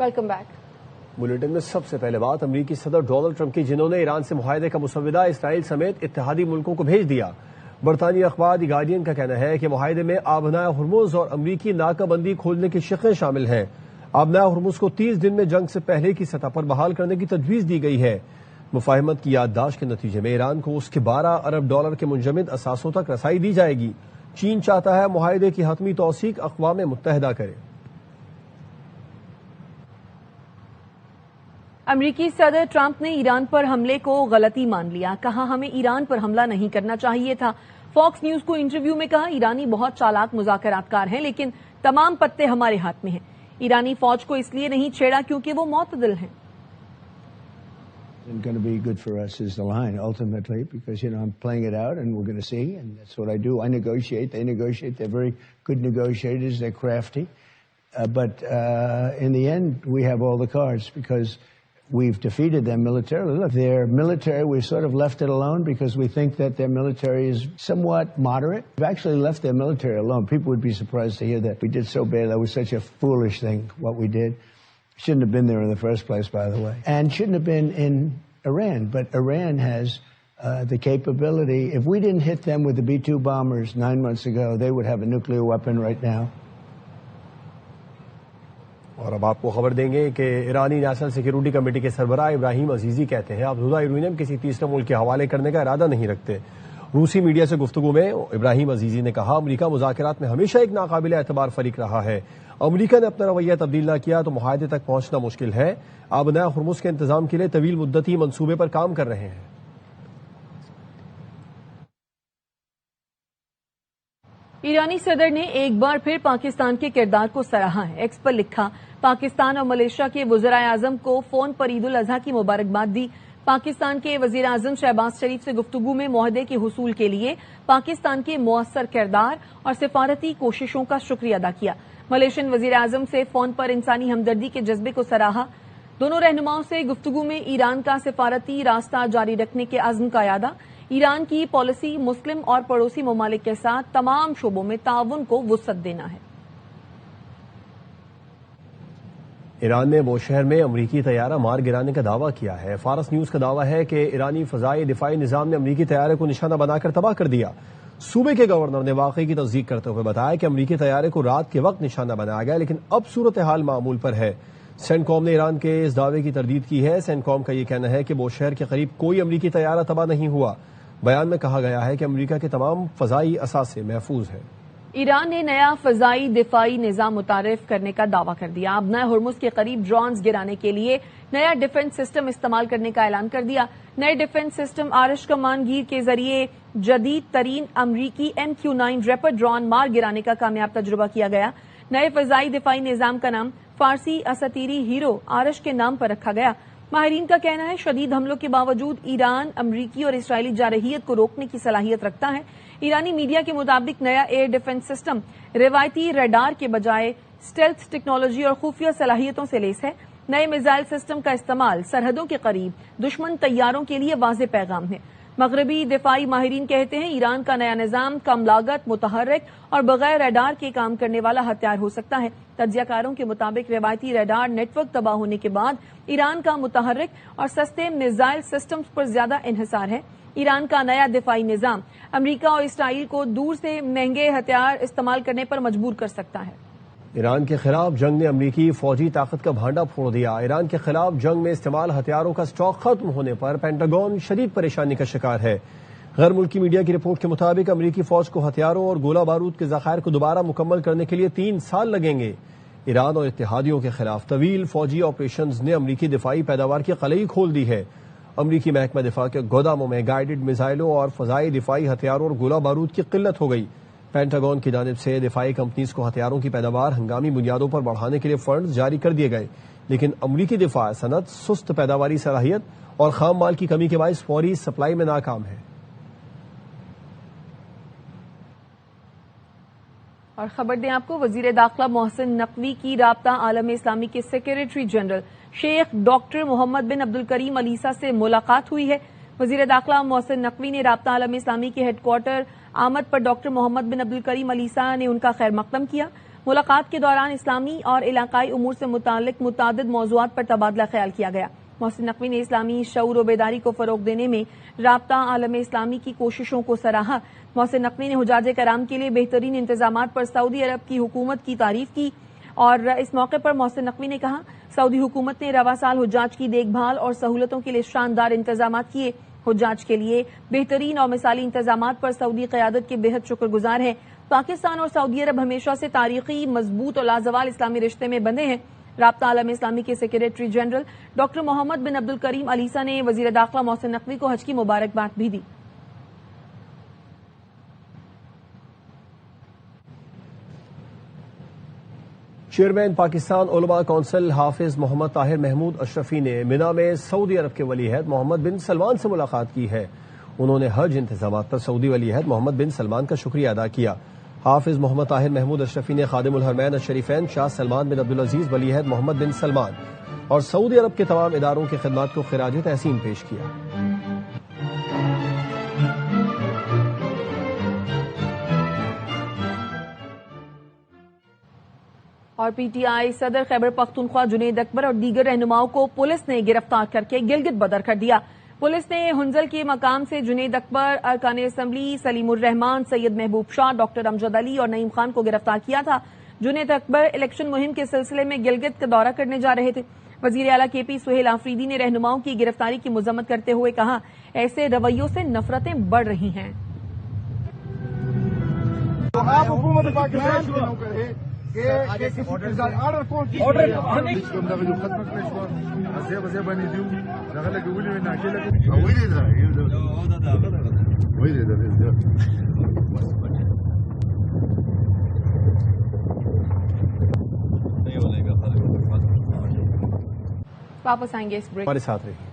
Welcome back. Bulletin میں سب سے پہلے بات امریکی صدر ڈونلڈ ٹرمپ کی، جنہوں نے ایران سے معاہدے کا مسودہ اسرائیل سمیت اتحادی ملکوں کو بھیج دیا۔ برطانوی اخبار دی گارڈین کا کہنا ہے کہ معاہدے میں آبنائے ہرمز اور امریکی ناکہ بندی کھولنے کی شقیں شامل ہیں۔ آبنائے ہرمز کو 30 دن میں جنگ سے پہلے کی سطح پر بحال کرنے کی تجویز دی گئی ہے۔ مفاہمت کی یادداشت کے نتیجے میں ایران کو اس کے $12 ارب کے منجمد اثاثوں تک رسائی دی جائے گی۔ چین چاہتا ہے معاہدے کی حتمی توثیق اقوام متحدہ کرے۔ امریکی صدر ٹرمپ نے ایران پر حملے کو غلطی مان لیا، کہا ہمیں ایران پر حملہ نہیں کرنا چاہیے تھا۔ فاکس نیوز کو انٹرویو میں کہا ایرانی بہت چالاک مذاکرات کار ہیں، لیکن تمام پتے ہمارے ہاتھ میں ہیں۔ ایرانی فوج کو اس لیے نہیں چھیڑا کیونکہ وہ معتدل ہیں۔ It's going to be good for us is the line ultimately, because I'm playing it out and we're going to see, and that's what I do. I negotiate, they negotiate. They're very good negotiators, they're crafty, but in the end we have all the cards because we've defeated them militarily. Look, their military, we've sort of left it alone because we think that their military is somewhat moderate. We've actually left their military alone. People would be surprised to hear that we did so bad. That was such a foolish thing, what we did. Shouldn't have been there in the first place, by the way. And shouldn't have been in Iran. But Iran has the capability. If we didn't hit them with the B-2 bombers 9 months ago, they would have a nuclear weapon right now. اور اب آپ کو خبر دیں گے کہ ایرانی national security committee کے سربراہ ابراہیم عزیزی کہتے ہیں افزودہ یورینیم کسی تیسرے ملک کے حوالے کرنے کا ارادہ نہیں رکھتے۔ روسی میڈیا سے گفتگو میں ابراہیم عزیزی نے کہا امریکہ مذاکرات میں ہمیشہ ایک ناقابل اعتبار فریق رہا ہے۔ امریکہ نے اپنا رویہ تبدیل نہ کیا تو معاہدے تک پہنچنا مشکل ہے۔ آبنائے ہرمز کے انتظام کے لیے طویل مدتی منصوبے پر کام کر رہے ہیں۔ ایرانی صدر نے ایک بار پھر پاکستان کے کردار کو سراہا ہے۔ ایکس پر لکھا پاکستان اور ملیشیا کے وزرائے اعظم کو فون پر عید الاضحیٰ کی مبارکباد دی۔ پاکستان کے وزیر اعظم شہباز شریف سے گفتگو میں معاہدے کے حصول کے لیے پاکستان کے مؤثر کردار اور سفارتی کوششوں کا شکریہ ادا کیا۔ ملیشین وزیر اعظم سے فون پر انسانی ہمدردی کے جذبے کو سراہا۔ دونوں رہنماؤں سے گفتگو میں ایران کا سفارتی راستہ جاری رکھنے کے عزم کا اعادہ۔ ایران کی پالیسی مسلم اور پڑوسی ممالک کے ساتھ تمام شعبوں میں تعاون کو وسعت دینا ہے۔ ایران نے بوشہر میں امریکی طیارہ مار گرانے کا دعویٰ کیا ہے۔ فارس نیوز کا دعویٰ ہے کہ ایرانی فضائی دفاعی نظام نے امریکی طیارے کو نشانہ بنا کر تباہ کر دیا۔ صوبے کے گورنر نے واقعے کی تصدیق کرتے ہوئے بتایا کہ امریکی طیارے کو رات کے وقت نشانہ بنایا گیا، لیکن اب صورتحال معمول پر ہے۔ سینٹکام نے ایران کے اس دعوے کی تردید کی ہے۔ سینٹکام کا یہ کہنا ہے کہ بوشہر کے قریب کوئی امریکی طیارہ تباہ نہیں ہوا۔ بیان میں کہا گیا ہے کہ امریکہ کے تمام فضائی اثاثے محفوظ ہیں۔ ایران نے نیا فضائی دفاعی نظام متعارف کرنے کا دعویٰ کر دیا۔ آبنائے ہرمز کے قریب ڈرونز گرانے کے لیے نیا ڈیفنس سسٹم استعمال کرنے کا اعلان کر دیا۔ نئے ڈیفنس سسٹم آرش کمان گیر کے ذریعے جدید ترین امریکی MQ-9 ریپر ڈرون مار گرانے کا کامیاب تجربہ کیا گیا۔ نئے فضائی دفاعی نظام کا نام فارسی اساطیری ہیرو آرش کے نام پر رکھا گیا۔ ماہرین کا کہنا ہے شدید حملوں کے باوجود ایران امریکی اور اسرائیلی جارحیت کو روکنے کی صلاحیت رکھتا ہے۔ ایرانی میڈیا کے مطابق نیا ایئر ڈیفنس سسٹم روایتی ریڈار کے بجائے سٹیلتھ ٹیکنالوجی اور خفیہ صلاحیتوں سے لیس ہے۔ نئے میزائل سسٹم کا استعمال سرحدوں کے قریب دشمن طیاروں کے لیے واضح پیغام ہے۔ مغربی دفاعی ماہرین کہتے ہیں ایران کا نیا نظام کم لاگت، متحرک اور بغیر ریڈار کے کام کرنے والا ہتھیار ہو سکتا ہے۔ تجزیہ کاروں کے مطابق روایتی ریڈار نیٹ ورک تباہ ہونے کے بعد ایران کا متحرک اور سستے میزائل سسٹمز پر زیادہ انحصار ہے۔ ایران کا نیا دفاعی نظام امریکہ اور اسرائیل کو دور سے مہنگے ہتھیار استعمال کرنے پر مجبور کر سکتا ہے۔ ایران کے خلاف جنگ نے امریکی فوجی طاقت کا بھانڈا پھوڑ دیا۔ ایران کے خلاف جنگ میں استعمال ہتھیاروں کا اسٹاک ختم ہونے پر پینٹاگون شدید پریشانی کا شکار ہے۔ غیر ملکی میڈیا کی رپورٹ کے مطابق امریکی فوج کو ہتھیاروں اور گولہ بارود کے ذخائر کو دوبارہ مکمل کرنے کے لیے 3 سال لگیں گے۔ ایران اور اتحادیوں کے خلاف طویل فوجی آپریشنز نے امریکی دفاعی پیداوار کی قلعی کھول دی ہے۔ امریکی محکمہ دفاع کے گوداموں میں گائیڈڈ میزائلوں اور فضائی دفاعی ہتھیاروں اور گولہ بارود کی قلت ہو گئی۔ پینٹاگون کی جانب سے دفاعی کمپنیز کو ہتھیاروں کی پیداوار ہنگامی بنیادوں پر بڑھانے کے لیے فنڈز جاری کر دیے گئے، لیکن امریکی دفاع صنعت سست پیداواری صلاحیت اور خام مال کی کمی کے باعث فوری سپلائی میں ناکام ہے۔ اور خبر دیں آپ کو وزیر داخلہ محسن نقوی کی رابطہ عالم اسلامی کے سیکریٹری جنرل شیخ ڈاکٹر محمد بن عبدالکریم علیسہ سے ملاقات ہوئی ہے۔ وزیر داخلہ محسن نقوی نے رابطہ عالم اسلامی کے ہیڈ کوارٹر آمد پر ڈاکٹر محمد بن عبدالکریم علیسہ نے ان کا خیر مقدم کیا۔ ملاقات کے دوران اسلامی اور علاقائی امور سے متعلق متعدد موضوعات پر تبادلہ خیال کیا گیا۔ محسن نقوی نے اسلامی شعور و بیداری کو فروغ دینے میں رابطہ عالم اسلامی کی کوششوں کو سراہا۔ محسن نقوی نے حجاج کرام کے لیے بہترین انتظامات پر سعودی عرب کی حکومت کی تعریف کی اور اس موقع پر محسن نقوی نے کہا سعودی حکومت نے رواں سال حجاج کی دیکھ بھال اور سہولتوں کے لیے شاندار انتظامات کیے۔ حجاج کے لیے بہترین اور مثالی انتظامات پر سعودی قیادت کے بہت شکر گزار ہیں۔ پاکستان اور سعودی عرب ہمیشہ سے تاریخی، مضبوط اور لازوال اسلامی رشتے میں بندھے ہیں۔ رابطہ عالم اسلامی کے سیکریٹری جنرل ڈاکٹر محمد بن عبد الکریم علیسہ نے وزیر داخلہ محسن نقوی کو حج کی مبارکباد بھی دی۔ چیئرمین پاکستان علماء کونسل حافظ محمد طاہر محمود اشرفی نے منا میں سعودی عرب کے ولی عہد محمد بن سلمان سے ملاقات کی ہے۔ انہوں نے حج انتظامات پر سعودی ولی عہد محمد بن سلمان کا شکریہ ادا کیا۔ حافظ محمد طاہر محمود اشرفی نے خادم الحرمین الشریفین شاہ سلمان بن عبدالعزیز ولی عہد محمد بن سلمان اور سعودی عرب کے تمام اداروں کی خدمات کو خراج تحسین پیش کیا۔ اور پی ٹی آئی صدر خیبر پختونخوا جنید اکبر اور دیگر رہنماؤں کو پولیس نے گرفتار کر کے گلگت بدر کر دیا۔ پولیس نے ہنزل کے مقام سے جنید اکبر، ارکان اسمبلی سلیم الرحمان، سید محبوب شاہ، ڈاکٹر امجد علی اور نعیم خان کو گرفتار کیا تھا۔ جنید اکبر الیکشن مہم کے سلسلے میں گلگت کا دورہ کرنے جا رہے تھے۔ وزیر اعلیٰ کے پی سہیل آفریدی نے رہنماؤں کی گرفتاری کی مذمت کرتے ہوئے کہا ایسے رویوں سے نفرتیں بڑھ رہی ہیں۔ واپس آئیں گے اس بریک۔ ہمارے ساتھ رہیے۔